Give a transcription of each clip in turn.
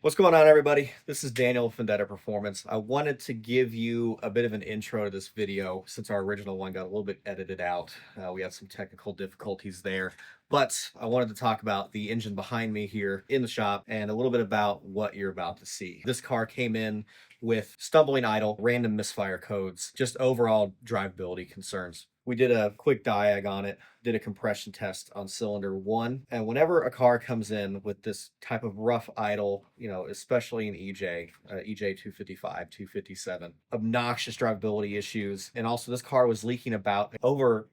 What's going on, everybody? This is Daniel with Vendetta Performance. I wanted to give you a bit of an intro to this video since our original one got a little bit edited out. We had some technical difficulties there, but I wanted to talk about the engine behind me here in the shop and a little bit about what you're about to see. This car came in with stumbling idle, random misfire codes, just overall drivability concerns. We did a quick diag on it, did a compression test on cylinder 1. And whenever a car comes in with this type of rough idle, especially in EJ 255, 257, obnoxious drivability issues. And also this car was leaking about over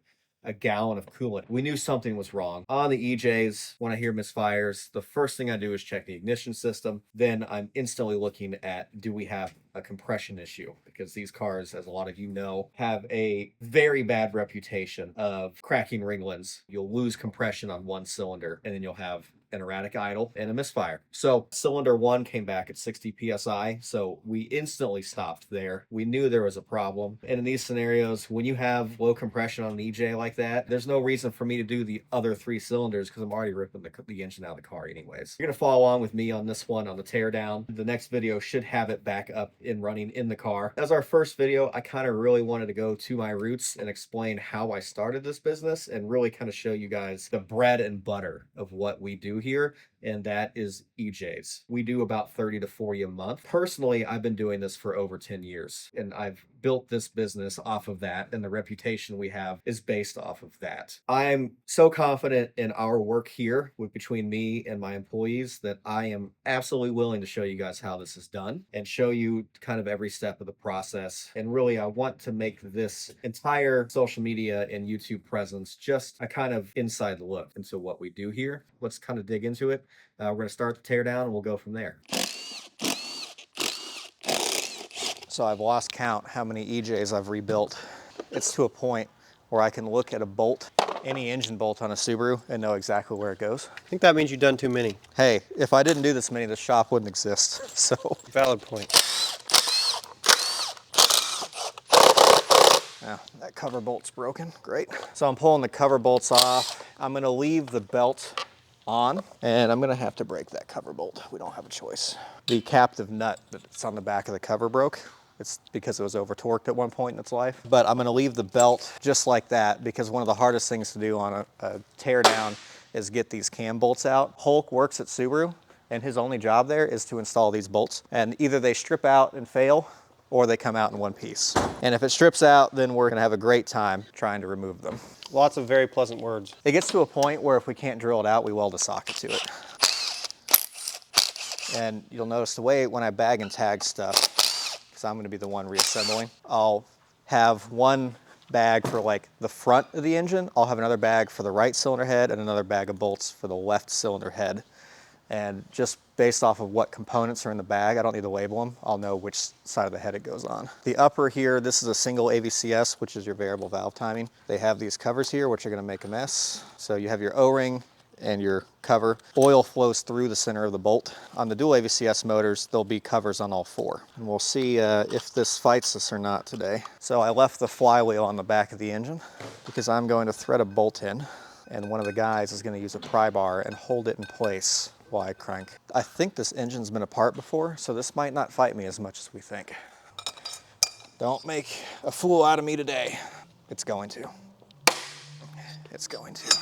a gallon of coolant. We knew something was wrong. On the EJs, when I hear misfires, the first thing I do is check the ignition system. Then I'm instantly looking at, do we have a compression issue? Because these cars, as a lot of you know, have a very bad reputation of cracking ringlands. You'll lose compression on one cylinder, and then you'll have an erratic idle and a misfire. So cylinder 1 came back at 60 psi, so we instantly stopped there. We knew there was a problem. And in these scenarios, when you have low compression on an EJ like that, there's no reason for me to do the other 3 cylinders because I'm already ripping the engine out of the car anyways. You're gonna follow along with me on this one on the teardown. The next video should have it back up and running in the car. As our first video, I kind of really wanted to go to my roots and explain how I started this business and really kind of show you guys the bread and butter of what we do here, and that is EJs. We do about 30 to 40 a month. Personally, I've been doing this for over 10 years, and I've built this business off of that, and the reputation we have is based off of that. I'm so confident in our work here between me and my employees that I am absolutely willing to show you guys how this is done and show you kind of every step of the process. And really, I want to make this entire social media and YouTube presence just a kind of inside look into what we do here. Let's kind of dig into it. We're going to start the teardown and we'll go from there. So I've lost count how many EJs I've rebuilt. It's to a point where I can look at a bolt, any engine bolt on a Subaru, and know exactly where it goes. I think that means you've done too many. Hey, if I didn't do this many, the shop wouldn't exist. So Valid point. now, that cover bolt's broken. Great. So I'm pulling the cover bolts off. I'm going to leave the belt on, and I'm going to have to break that cover bolt. We don't have a choice. The captive nut that's on the back of the cover broke. It's because it was over torqued at one point in its life. But I'm going to leave the belt just like that because one of the hardest things to do on a teardown is get these cam bolts out. Hulk works at Subaru, and his only job there is to install these bolts. And either they strip out and fail, or they come out in one piece. And if it strips out, then we're gonna have a great time trying to remove them. Lots of very pleasant words. It gets to a point where if we can't drill it out, we weld a socket to it. And you'll notice the way when I bag and tag stuff, because I'm gonna be the one reassembling, I'll have one bag for like the front of the engine, I'll have another bag for the right cylinder head and another bag of bolts for the left cylinder head. And just based off of what components are in the bag, I don't need to label them, I'll know which side of the head it goes on. The upper here, this is a single AVCS, which is your variable valve timing. They have these covers here, which are gonna make a mess. So you have your O-ring and your cover. Oil flows through the center of the bolt. On the dual AVCS motors, there'll be covers on all 4. And we'll see if this fights us or not today. So I left the flywheel on the back of the engine because I'm going to thread a bolt in, and one of the guys is gonna use a pry bar and hold it in place while I crank. I think this engine's been apart before, so this might not fight me as much as we think. Don't make a fool out of me today. It's going to. It's going to.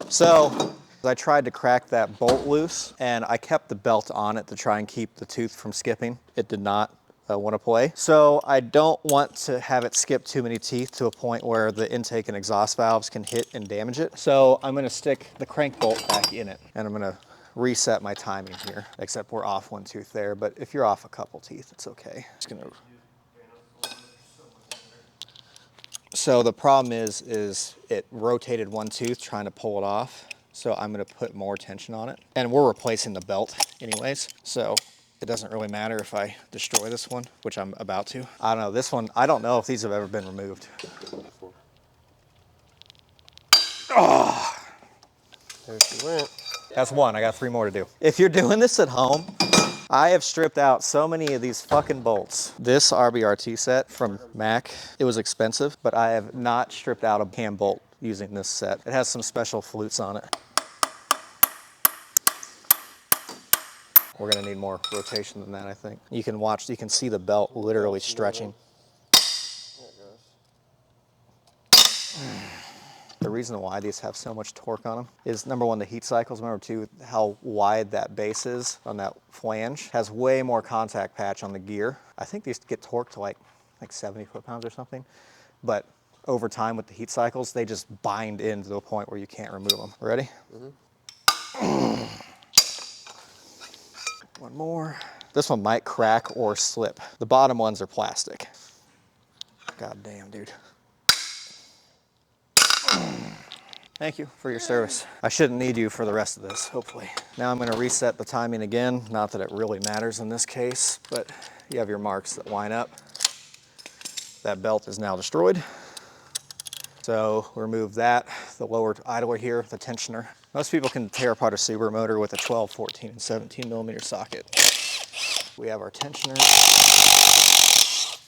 So I tried to crack that bolt loose, and I kept the belt on it to try and keep the tooth from skipping. It did not want to play. So I don't want to have it skip too many teeth to a point where the intake and exhaust valves can hit and damage it. So I'm gonna stick the crank bolt back in it, and I'm gonna reset my timing here, except we're off one tooth there, but if you're off a couple teeth, it's okay. Just gonna... So the problem is it rotated one tooth trying to pull it off, so I'm gonna put more tension on it. And we're replacing the belt anyways, so it doesn't really matter if I destroy this one, which I'm about to. I don't know, this one, I don't know if these have ever been removed. Oh! There she went. That's one, I got 3 more to do. If you're doing this at home, I have stripped out so many of these fucking bolts. This RBRT set from Mac, it was expensive, but I have not stripped out a cam bolt using this set. It has some special flutes on it. We're gonna need more rotation than that, I think. You can watch, you can see the belt literally stretching. There it goes. The reason why these have so much torque on them is number one, the heat cycles. Number two, how wide that base is on that flange has way more contact patch on the gear. I think these get torqued to like 70 foot-pounds or something, but over time with the heat cycles, they just bind in to the point where you can't remove them. Ready? Mm-hmm. One more. This one might crack or slip. The bottom ones are plastic. God damn, dude. Thank you for your service. I shouldn't need you for the rest of this, hopefully. Now I'm gonna reset the timing again. Not that it really matters in this case, but you have your marks that line up. That belt is now destroyed. So remove that, the lower idler here, the tensioner. Most people can tear apart a Subaru motor with a 12, 14, and 17 millimeter socket. We have our tensioner.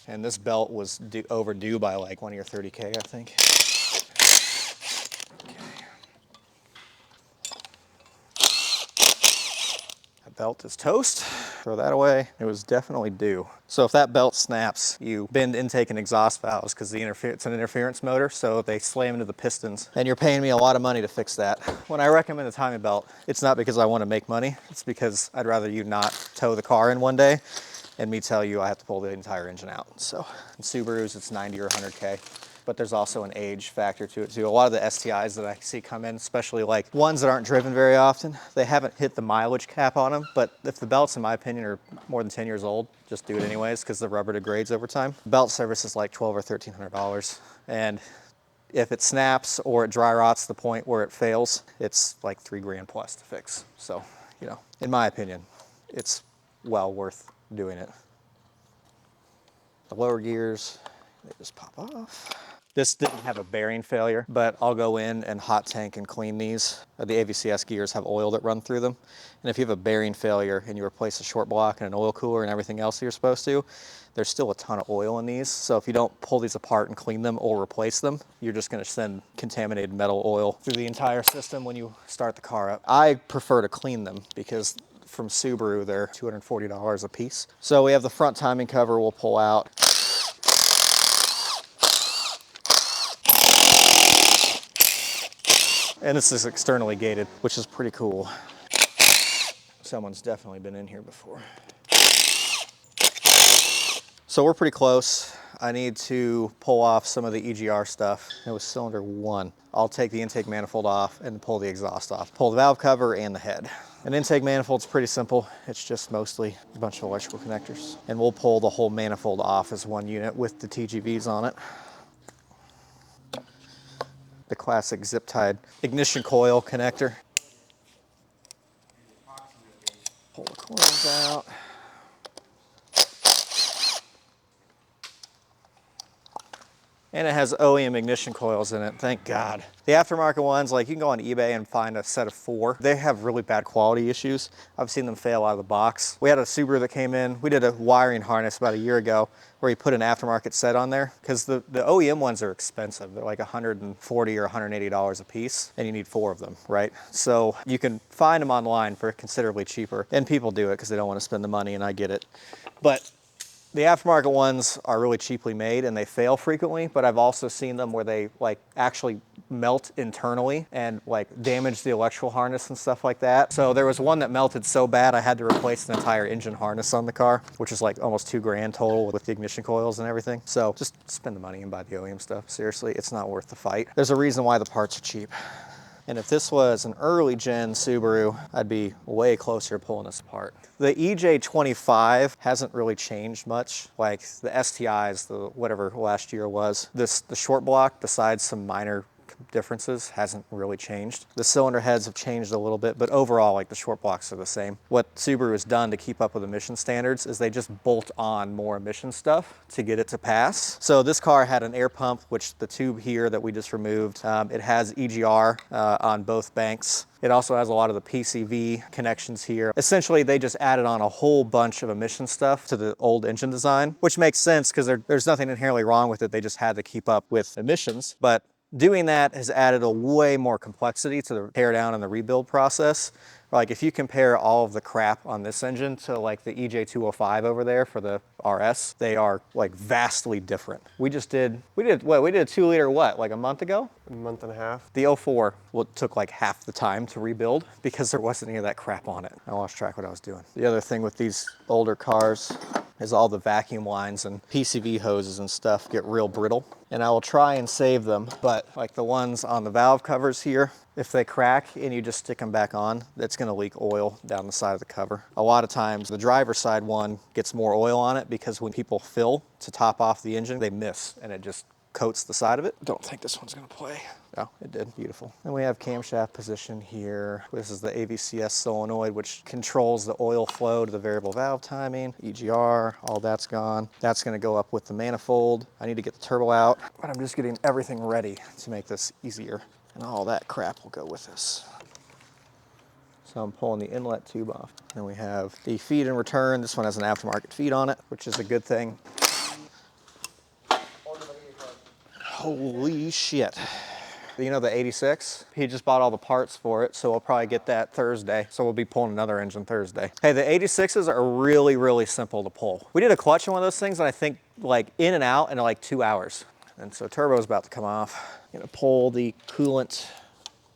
And this belt was overdue by like 20 or 30K, I think. Belt is toast. Throw that away. It was definitely due. So if that belt snaps, you bend intake and exhaust valves because it's an interference motor, so they slam into the pistons. And you're paying me a lot of money to fix that. When I recommend the timing belt, it's not because I want to make money. It's because I'd rather you not tow the car in one day and me tell you I have to pull the entire engine out. So in Subarus, it's 90 or 100K. But there's also an age factor to it too. A lot of the STIs that I see come in, especially like ones that aren't driven very often, they haven't hit the mileage cap on them. But if the belts, in my opinion, are more than 10 years old, just do it anyways because the rubber degrades over time. Belt service is like $1,200 or $1,300. And if it snaps or it dry rots to the point where it fails, it's like $3 grand plus to fix. So, you know, in my opinion, it's well worth doing it. The lower gears, they just pop off. This didn't have a bearing failure, but I'll go in and hot tank and clean these. The AVCS gears have oil that run through them. And if you have a bearing failure and you replace a short block and an oil cooler and everything else you're supposed to, there's still a ton of oil in these. So if you don't pull these apart and clean them or replace them, you're just gonna send contaminated metal oil through the entire system when you start the car up. I prefer to clean them because from Subaru, they're $240 a piece. So we have the front timing cover we'll pull out. And this is externally gated, which is pretty cool. Someone's definitely been in here before. So we're pretty close. I need to pull off some of the EGR stuff. It was cylinder 1. I'll take the intake manifold off and pull the exhaust off. Pull the valve cover and the head. An intake manifold's pretty simple. It's just mostly a bunch of electrical connectors. And we'll pull the whole manifold off as one unit with the TGVs on it. The classic zip-tied ignition coil connector. Pull the coils out. And it has OEM ignition coils in it, thank God. The aftermarket ones, like you can go on eBay and find a set of 4. They have really bad quality issues. I've seen them fail out of the box. We had a Subaru that came in. We did a wiring harness about a year ago where he put an aftermarket set on there because the OEM ones are expensive. They're like $140 or $180 a piece and you need 4 of them, right? So you can find them online for considerably cheaper and people do it because they don't want to spend the money and I get it. But the aftermarket ones are really cheaply made and they fail frequently, but I've also seen them where they like actually melt internally and like damage the electrical harness and stuff like that. So there was one that melted so bad I had to replace the entire engine harness on the car, which is like almost $2 grand total with the ignition coils and everything. So just spend the money and buy the OEM stuff. Seriously, it's not worth the fight. There's a reason why the parts are cheap. And if this was an early gen Subaru, I'd be way closer to pulling this apart. The EJ25 hasn't really changed much. Like the STIs, the whatever last year was, the short block, besides some minor differences, hasn't really changed. The cylinder heads have changed a little bit, but overall, like the short blocks are the same. What Subaru has done to keep up with emission standards is they just bolt on more emission stuff to get it to pass. So this car had an air pump, which the tube here that we just removed, it has EGR on both banks. It also has a lot of the PCV connections here. Essentially, they just added on a whole bunch of emission stuff to the old engine design, which makes sense because there's nothing inherently wrong with it. They just had to keep up with emissions. But Doing that has added a way more complexity to the teardown and the rebuild process. Like if you compare all of the crap on this engine to like the EJ205 over there for the RS, they are like vastly different. We did a 2-liter what, like a month ago? A month and a half. The 04 took like half the time to rebuild because there wasn't any of that crap on it. I lost track what I was doing. The other thing with these older cars is all the vacuum lines and PCV hoses and stuff get real brittle. And I will try and save them, but like the ones on the valve covers here, if they crack and you just stick them back on, that's gonna leak oil down the side of the cover. A lot of times the driver's side one gets more oil on it because when people fill to top off the engine, they miss and it just coats the side of it. Don't think this one's gonna play. Oh, it did. Beautiful. And we have camshaft position here. This is the AVCS solenoid, which controls the oil flow to the variable valve timing. EGR, all that's gone. That's gonna go up with the manifold. I need to get the turbo out, but I'm just getting everything ready to make this easier. And all that crap will go with this. So I'm pulling the inlet tube off. Then we have the feed and return. This one has an aftermarket feed on it, which is a good thing. Holy shit. You know the 86? He just bought all the parts for it, so we'll probably get that Thursday. So we'll be pulling another engine Thursday. Hey, the 86s are really, really simple to pull. We did a clutch on one of those things, and I think like in and out in like 2 hours. And so turbo's about to come off. I'm gonna pull the coolant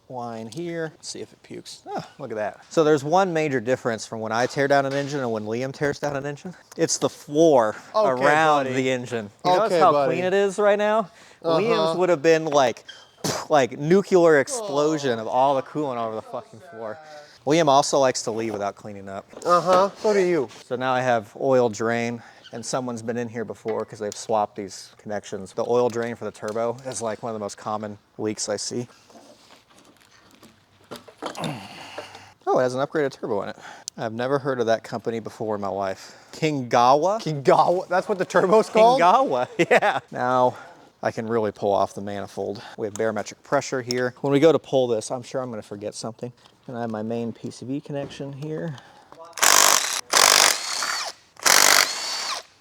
line here, see if it pukes. Oh, look at that. So there's one major difference from when I tear down an engine and when Liam tears down an engine. It's the floor around the engine. You notice how clean it is right now? Liam's would have been like nuclear explosion of all the coolant over the fucking floor. Liam also likes to leave without cleaning up. So do you. So now I have oil drain, and someone's been in here before because they've swapped these connections. The oil drain for the turbo is like one of the most common leaks I see. Oh, it has an upgraded turbo in it. I've never heard of that company before in my life. Kingawa? Kingawa, that's what the turbo's called? Kingawa, yeah. Now I can really pull off the manifold. We have barometric pressure here. When we go to pull this, I'm sure I'm gonna forget something. And I have my main PCV connection here.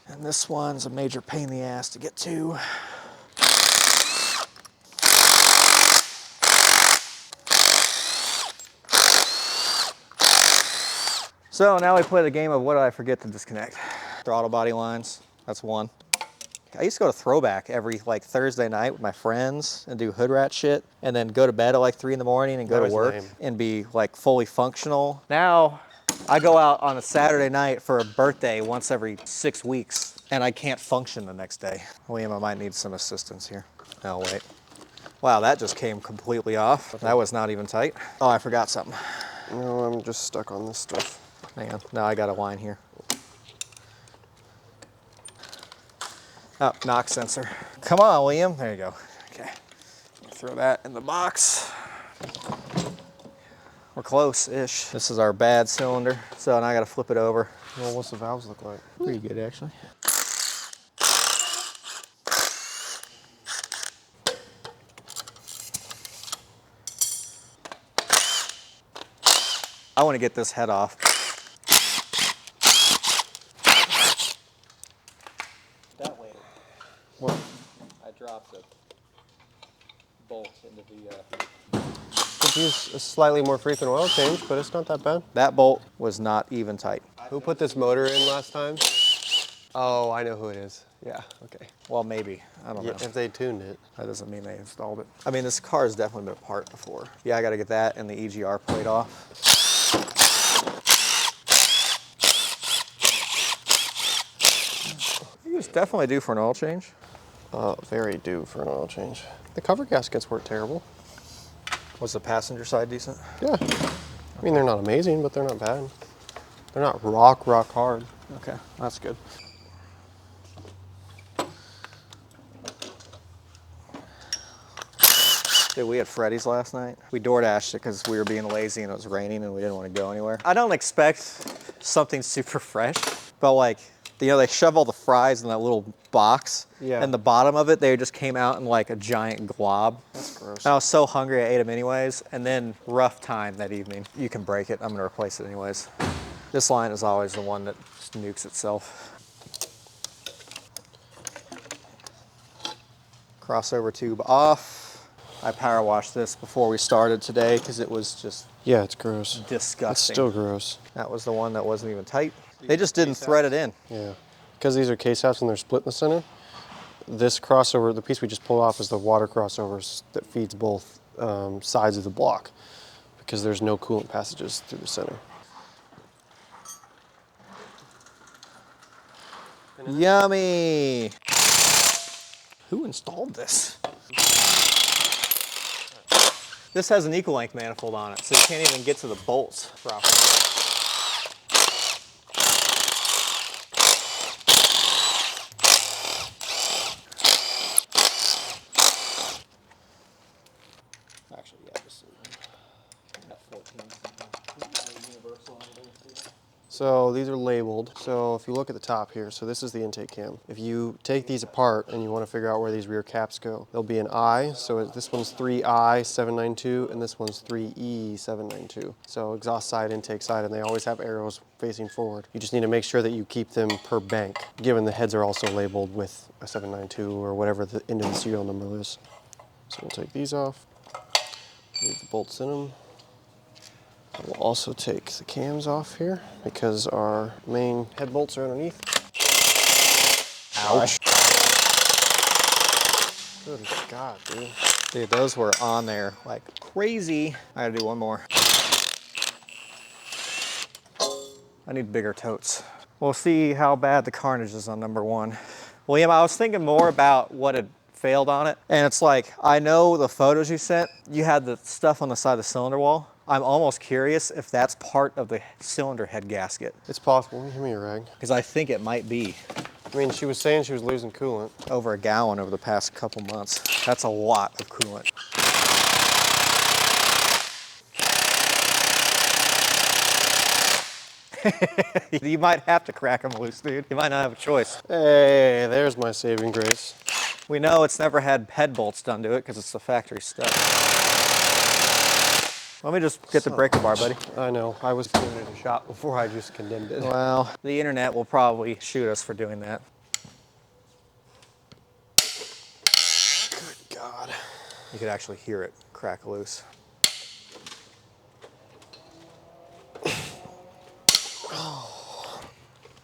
And this one's a major pain in the ass to get to. So now we play the game of what did I forget to disconnect? Throttle body lines, that's one. I used to go to Throwback every like Thursday night with my friends and do hood rat shit and then go to bed at like 3 in the morning and go to work and be like fully functional. Now I go out on a Saturday night for a birthday once every 6 weeks and I can't function the next day. William, I might need some assistance here. Oh, wait. Wow, that just came completely off. That was not even tight. Oh, I forgot something. No, I'm just stuck on this stuff. Hang on, now I got a line here. Oh, knock sensor. Come on, William. There you go. Okay. Throw that in the box. We're close-ish. This is our bad cylinder, so now I gotta flip it over. Well, what's the valves look like? Pretty good, actually. I want to get this head off. That way. What? I dropped the bolt into the... Could use a slightly more frequent oil change, but it's not that bad. That bolt was not even tight. Who put this motor in last time? Oh, I know who it is. Yeah, okay. Well, maybe. I don't know. If they tuned it. That doesn't mean they installed it. I mean, this car has definitely been apart before. Yeah, I got to get that and the EGR plate off. It's definitely due for an oil change. Very due for an oil change. The cover gaskets weren't terrible. Was the passenger side decent? Yeah. I mean, they're not amazing, but they're not bad. They're not rock hard. Okay, that's good. Dude, we had Freddy's last night. We DoorDashed it because we were being lazy and it was raining and we didn't want to go anywhere. I don't expect something super fresh, but like, you know, they shove all the fries in that little box. Yeah. And the bottom of it, they just came out in like a giant glob. That's gross. And I was so hungry, I ate them anyways. And then rough time that evening. You can break it, I'm gonna replace it anyways. This line is always the one that just nukes itself. Crossover tube off. I power washed this before we started today because it was just Yeah, it's gross. disgusting. It's still gross. That was the one that wasn't even tight. They just didn't thread it in. Yeah. Because these are case halves and they're split in the center, this crossover, the piece we just pulled off, is the water crossover that feeds both sides of the block because there's no coolant passages through the center. Yummy! Who installed this? This has an equal length manifold on it, so you can't even get to the bolts properly. Actually, yeah, this is 14. So these are labeled. So if you look at the top here, so this is the intake cam. If you take these apart and you want to figure out where these rear caps go, there'll be an I. So this one's 3I792 and this one's 3E792. So exhaust side, intake side, and they always have arrows facing forward. You just need to make sure that you keep them per bank, given the heads are also labeled with a 792 or whatever the end of the serial number is. So we'll take these off, leave the bolts in them. We'll also take the cams off here because our main head bolts are underneath. Ouch. Good God, dude. Dude, those were on there like crazy. I gotta do one more. I need bigger totes. We'll see how bad the carnage is on number 1. William, I was thinking more about what had failed on it. And it's like, I know the photos you sent, you had the stuff on the side of the cylinder wall. I'm almost curious if that's part of the cylinder head gasket. It's possible. Give me a rag. Because I think it might be. I mean, she was saying she was losing coolant. Over a gallon over the past couple months. That's a lot of coolant. You might have to crack them loose, dude. You might not have a choice. Hey, there's my saving grace. We know it's never had head bolts done to it because it's the factory stuff. Let me just get the breaker bar, buddy. I know. I was giving it a shot before I just condemned it. Well, the internet will probably shoot us for doing that. Good God. You could actually hear it crack loose.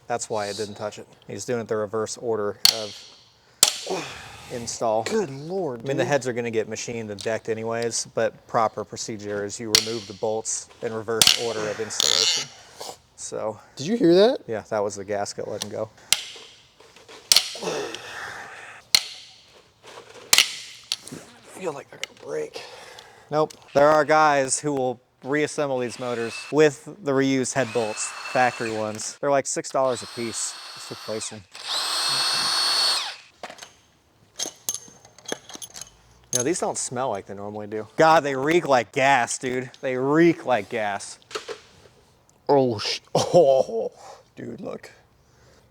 That's why it didn't touch it. He's doing it the reverse order of install. Good Lord, I mean, the heads are gonna get machined and decked anyways, but proper procedure is you remove the bolts in reverse order of installation. So. Did you hear that? Yeah, that was the gasket letting go. I feel like they're gonna break. Nope. There are guys who will reassemble these motors with the reused head bolts, factory ones. They're like $6 a piece. Just replace them. You know, these don't smell like they normally do. God, they reek like gas, dude. They reek like gas. Oh, dude, look.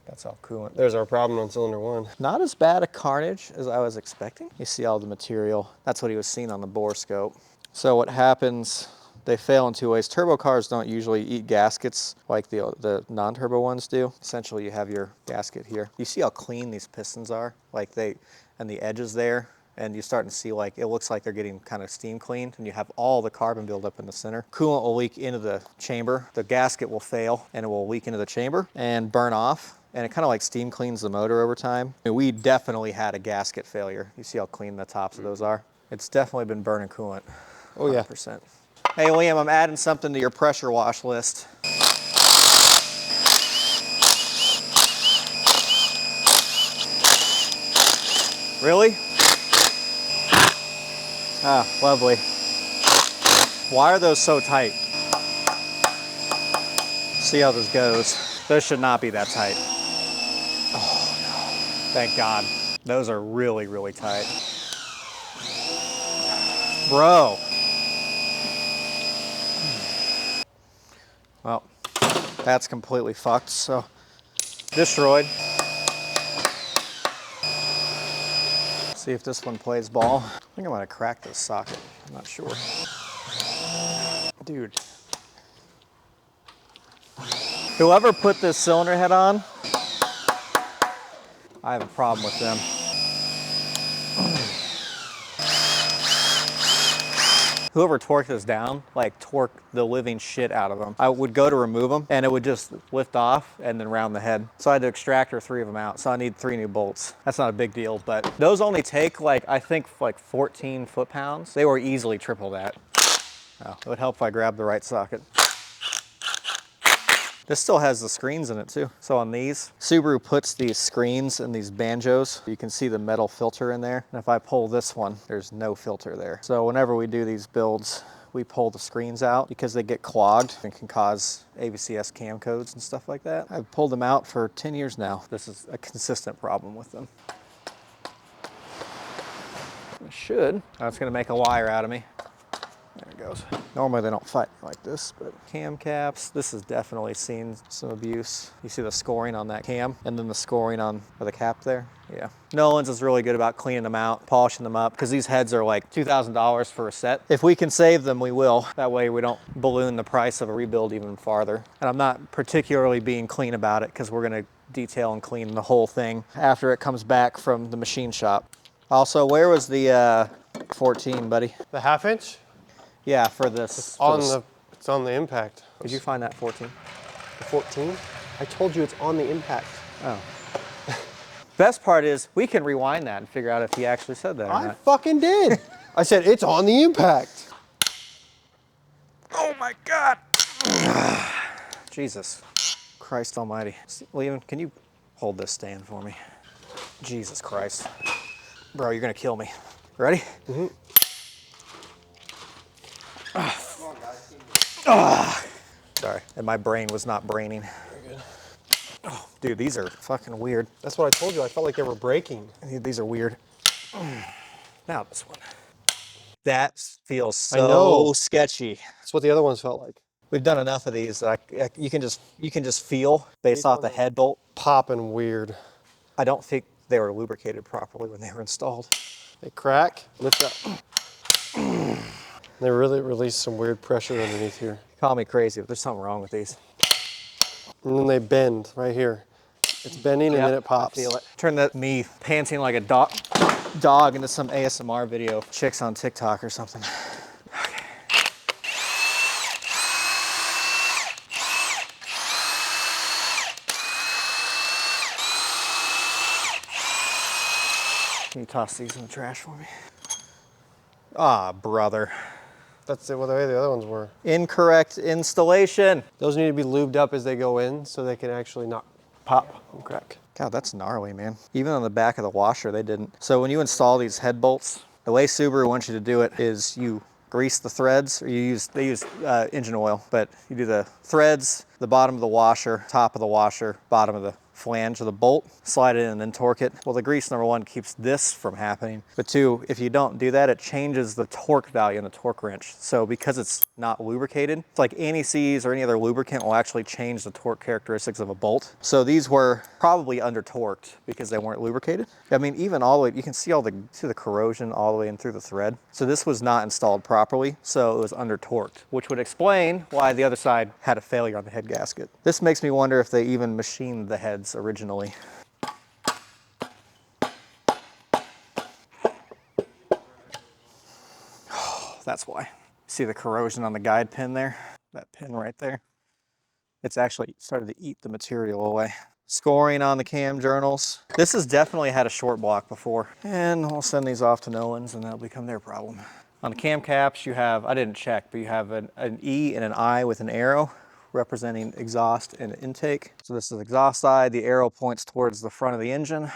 That's all coolant. There's our problem on cylinder 1. Not as bad a carnage as I was expecting. You see all the material. That's what he was seeing on the bore scope. So what happens, they fail in 2 ways. Turbo cars don't usually eat gaskets like the non-turbo ones do. Essentially, you have your gasket here. You see how clean these pistons are? Like and the edges there. And you're starting to see like, it looks like they're getting kind of steam cleaned, and you have all the carbon buildup in the center. Coolant will leak into the chamber. The gasket will fail and it will leak into the chamber and burn off. And it kind of like steam cleans the motor over time. I mean, we definitely had a gasket failure. You see how clean the tops of those are? It's definitely been burning coolant. Oh yeah. 100%. Hey William, I'm adding something to your pressure wash list. Really? Ah, lovely. Why are those so tight? See how this goes. Those should not be that tight. Oh no. Thank God. Those are really, really tight. Bro. Well, that's completely fucked, so destroyed. See if this one plays ball. I think I might have cracked this socket. I'm not sure. Dude. Whoever put this cylinder head on, I have a problem with them. whoever torqued this down, like torqued the living shit out of them. I would go to remove them and it would just lift off and then round the head. So I had to extract 3 of them out. So I need 3 new bolts. That's not a big deal, but those only take like, I think like 14 foot-pounds. They were easily triple that. Oh, it would help if I grabbed the right socket. This still has the screens in it too. So on these, Subaru puts these screens in these banjos. You can see the metal filter in there. And if I pull this one, there's no filter there. So whenever we do these builds, we pull the screens out because they get clogged and can cause ABCS cam codes and stuff like that. I've pulled them out for 10 years now. This is a consistent problem with them. It should. Oh, it's gonna make a wire out of me. There it goes. Normally they don't fight like this, but cam caps, this has definitely seen some abuse. You see the scoring on that cam and then the scoring on the cap there. Yeah. Nolan's is really good about cleaning them out, polishing them up, because these heads are like $2,000 for a set. If we can save them, we will. That way we don't balloon the price of a rebuild even farther. And I'm not particularly being clean about it because we're gonna detail and clean the whole thing after it comes back from the machine shop. Also, where was the 14, buddy? The 1/2 inch? Yeah, for this. It's on the impact. Did you find that 14? The 14? I told you it's on the impact. Oh. Best part is we can rewind that and figure out if he actually said that or I not. fucking did. I said it's on the impact. Oh my God. Jesus Christ almighty. Liam, can you hold this stand for me? Jesus Christ. Bro, you're gonna kill me. Ready? Mm-hmm. Sorry, and my brain was not braining. Very good. Oh, dude, these are fucking weird. That's what I told you. I felt like they were breaking. These are weird. Now this one. That feels I know. so sketchy. That's what the other ones felt like. We've done enough of these. You can just feel based off the head bolt. Popping weird. I don't think they were lubricated properly when they were installed. They crack, lift up. They really release some weird pressure underneath here. Call me crazy, but there's something wrong with these. And then they bend right here. It's bending and then it pops. I feel it. Turn that me panting like a dog into some ASMR video. Chicks on TikTok or something. Okay. Can you toss these in the trash for me? Ah, brother. That's the way the other ones were. Incorrect installation. Those need to be lubed up as they go in so they can actually not pop and crack. God, that's gnarly, man. Even on the back of the washer, they didn't. So when you install these head bolts, the way Subaru wants you to do it is you grease the threads, or they use engine oil, but you do the threads, the bottom of the washer, top of the washer, bottom of the flange of the bolt, slide it in and then torque it. Well, the grease, number one, keeps this from happening. But two, if you don't do that, it changes the torque value in the torque wrench. So because it's not lubricated, it's like anti-seize or any other lubricant will actually change the torque characteristics of a bolt. So these were probably under torqued because they weren't lubricated. I mean, even all the way, you can see the corrosion all the way in through the thread. So this was not installed properly, so it was under torqued, which would explain why the other side had a failure on the head gasket. This makes me wonder if they even machined the heads originally. Oh, that's why. See the corrosion on the guide pin there? That pin right there? It's actually started to eat the material away. Scoring on the cam journals. This has definitely had a short block before. And we'll send these off to Nolan's and that'll become their problem. On the cam caps, you have, I didn't check, but you have an E and an I with an arrow representing exhaust and intake. So this is exhaust side. The arrow points towards the front of the engine.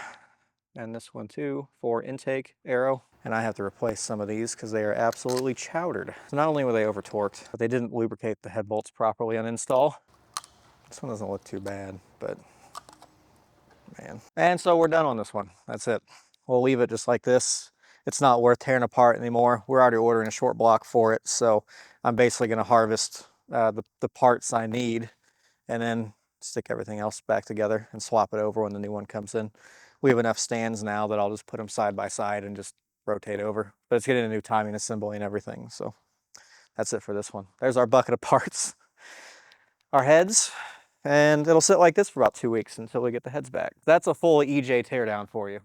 And this one too for intake arrow. And I have to replace some of these because they are absolutely chowdered. So not only were they over torqued, but they didn't lubricate the head bolts properly on install. This one doesn't look too bad, but man. And so we're done on this one. That's it. We'll leave it just like this. It's not worth tearing apart anymore. We're already ordering a short block for it. So I'm basically gonna harvest the parts I need and then stick everything else back together and swap it over when the new one comes in. We have enough stands now that I'll just put them side by side and just rotate over. But it's getting a new timing assembly and everything. So that's it for this one. There's our bucket of parts. Our heads. And it'll sit like this for about 2 weeks until we get the heads back. That's a full EJ teardown for you.